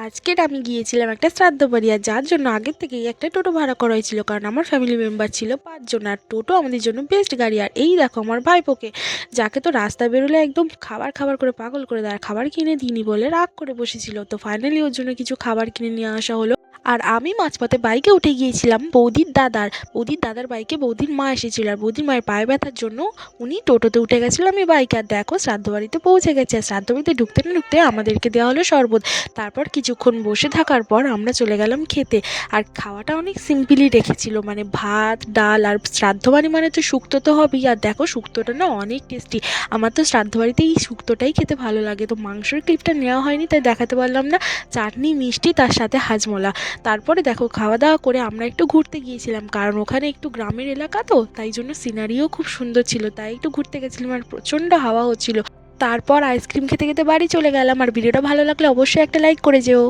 আজকের আমি গিয়েছিলাম একটা শ্রাদ্ধ বাড়ি, আর যার জন্য আগের থেকেই একটা টোটো ভাড়া করা হয়েছিল, কারণ আমার ফ্যামিলি মেম্বার ছিল 5 জন। আর টোটো আমাদের জন্য বেস্ট গাড়ি। আর এই দেখো আমার ভাইপোকে, যাকে তো রাস্তায় বেরোলে একদম খাবার খাবার করে পাগল করে দেয়, আর খাবার কিনে দিইনি বলে রাগ করে বসেছিল। তো ফাইনালি ওর জন্য কিছু খাবার কিনে নিয়ে আসা হলো। আর আমি মাঝপথে বাইকে উঠে গিয়েছিলাম বৌদির দাদার বাইকে বৌদির মা এসেছিল, আর বৌদির মায়ের পায়ে ব্যথার জন্য উনি টোটোতে উঠে গেছিল, আমি বাইকে। আর দেখো শ্রাদ্ধ বাড়িতে পৌঁছে গেছে। আর শ্রাদ্ধ বাড়িতে ঢুকতে না ঢুকতে আমাদেরকে দেওয়া হলো শরবত। তারপর কিছুক্ষণ বসে থাকার পর আমরা চলে গেলাম খেতে। আর খাওয়াটা অনেক সিম্পলি রেখেছিল, মানে ভাত ডাল আর শ্রাদ্ধ বাড়ি মানে তো শুক্তো তো হবেই। আর দেখো শুক্তোটা না অনেক টেস্টি। আমার তো শ্রাদ্ধ বাড়িতে এই শুক্তোটাই খেতে ভালো লাগে। তো মাংসের ক্লিপটা নেওয়া হয়নি, তাই দেখাতে পারলাম না। চাটনি মিষ্টি তার সাথে হাজমোলা। তারপরে দেখো খাওয়া দাওয়া করে আমরা একটু ঘুরতে গিয়েছিলাম, কারণ ওখানে একটু গ্রামের এলাকা তো, তাই জন্য সিনারিও খুব সুন্দর ছিল, তাই একটু ঘুরতে গেছিলাম। আর প্রচণ্ড হাওয়া হচ্ছিল। তারপর আইসক্রিম খেতে খেতে বাড়ি চলে গেলাম। আর ভিডিওটা ভালো লাগলে অবশ্যই একটা লাইক করে যেও।